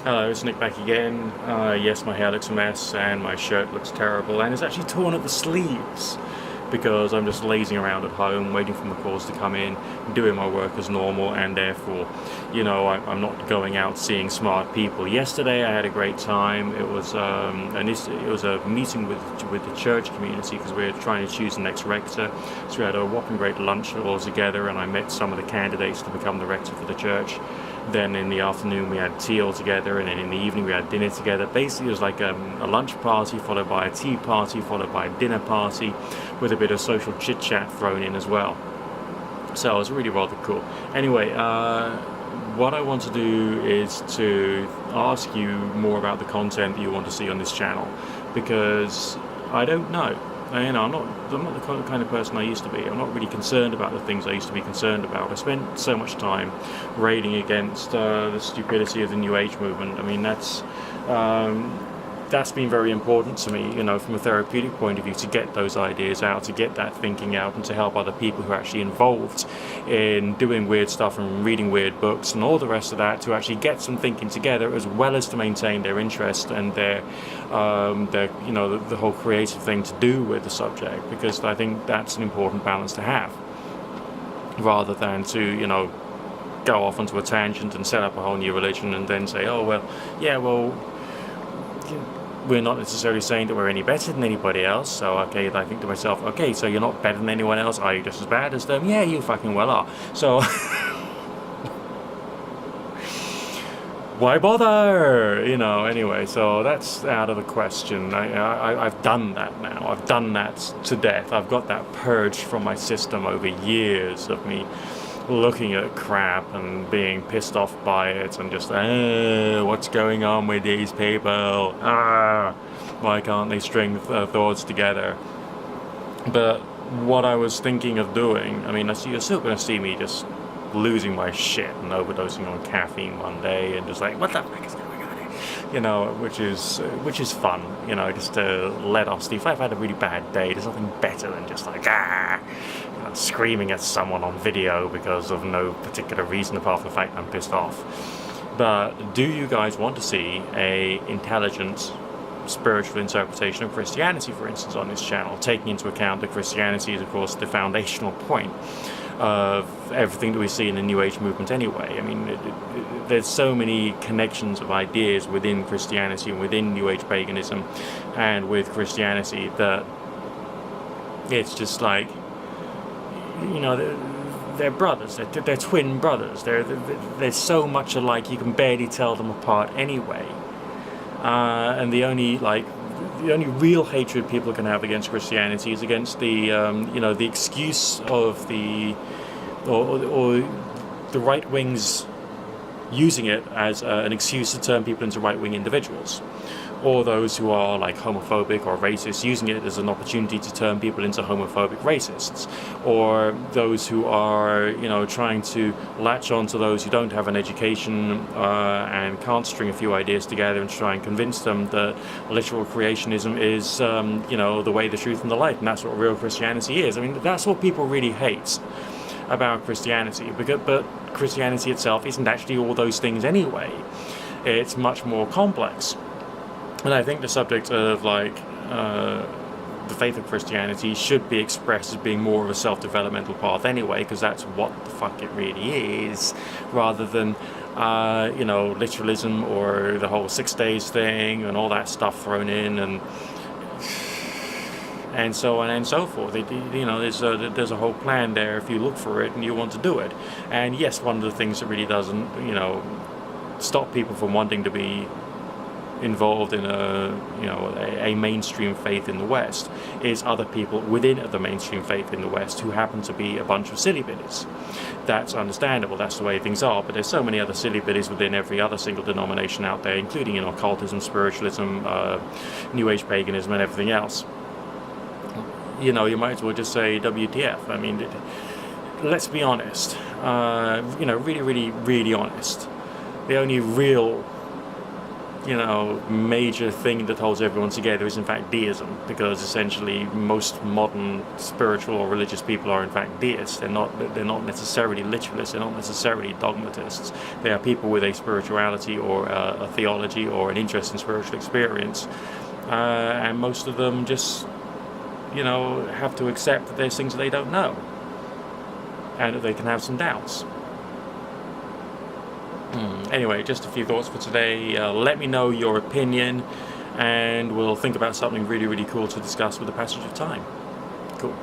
Hello, it's Nick back again. Yes, my hair looks a mess and my shirt looks terrible and it's actually torn at the sleeves because I'm just lazing around at home waiting for my calls to come in, doing my work as normal, and therefore, I'm not going out seeing smart people. Yesterday I had a great time. It was a meeting with the church community because we were trying to choose the next rector. So we had a whopping great lunch all together and I met some of the candidates to become the rector for the church. Then in the afternoon we had tea all together, and then in the evening we had dinner together. Basically it was like a lunch party followed by a tea party followed by a dinner party with a bit of social chit chat thrown in as well. So it was really rather cool. Anyway, what I want to do is to ask you more about the content that you want to see on this channel, because I don't know. I'm not the kind of person I used to be. I'm not really concerned about the things I used to be concerned about. I spent so much time railing against the stupidity of the New Age movement. I mean, that's been very important to me, from a therapeutic point of view, to get those ideas out, to get that thinking out, and to help other people who are actually involved in doing weird stuff and reading weird books and all the rest of that, to actually get some thinking together, as well as to maintain their interest and their the whole creative thing to do with the subject, because I think that's an important balance to have, rather than to, go off onto a tangent and set up a whole new religion and then say, oh, we're not necessarily saying that we're any better than anybody else. So, okay, I think to myself, okay, so you're not better than anyone else. Are you just as bad as them? Yeah, you fucking well are. So, why bother? Anyway, so that's out of the question. I've done that now. I've done that to death. I've got that purged from my system over years of me looking at crap and being pissed off by it and just, what's going on with these people? Why can't they string thoughts together? But what I was thinking of doing, you're still going to see me just losing my shit and overdosing on caffeine one day and just like, what the fuck is going on here? Which is fun, just to let off steam. If I've had a really bad day, there's nothing better than just like, screaming at someone on video because of no particular reason apart from the fact I'm pissed off. But do you guys want to see a intelligent spiritual interpretation of Christianity, for instance, on this channel, taking into account that Christianity is, of course, the foundational point of everything that we see in the New Age movement anyway? There's so many connections of ideas within Christianity and within New Age paganism and with Christianity that it's just like, they're brothers, they're twin brothers, they're so much alike you can barely tell them apart anyway. And the only real hatred people can have against Christianity is against the excuse of the right wings using it as an excuse to turn people into right-wing individuals, or those who are like homophobic or racist using it as an opportunity to turn people into homophobic racists, or those who are trying to latch on to those who don't have an education and can't string a few ideas together and try and convince them that literal creationism is the way, the truth, and the light, and that's what real Christianity is. That's what people really hate about Christianity, but Christianity itself isn't actually all those things anyway. It's much more complex. And I think the subject of the faith of Christianity should be expressed as being more of a self-developmental path anyway, because that's what the fuck it really is, rather than literalism or the whole 6 days thing and all that stuff thrown in and so on and so forth. There's a whole plan there if you look for it and you want to do it. And yes, one of the things that really doesn't stop people from wanting to be involved in a mainstream faith in the West is other people within the mainstream faith in the West who happen to be a bunch of silly biddies. That's understandable, that's the way things are, but there's so many other silly biddies within every other single denomination out there, including occultism, spiritualism, New Age paganism, and everything else. You might as well just say WTF. Let's be honest, really, really, really honest. The only real major thing that holds everyone together is in fact deism, because essentially most modern spiritual or religious people are in fact deists. They're not necessarily literalists, they're not necessarily dogmatists. They are people with a spirituality or a theology or an interest in spiritual experience, and most of them just have to accept that there's things that they don't know and that they can have some doubts. Anyway, just a few thoughts for today. Let me know your opinion, and we'll think about something really, really cool to discuss with the passage of time. Cool.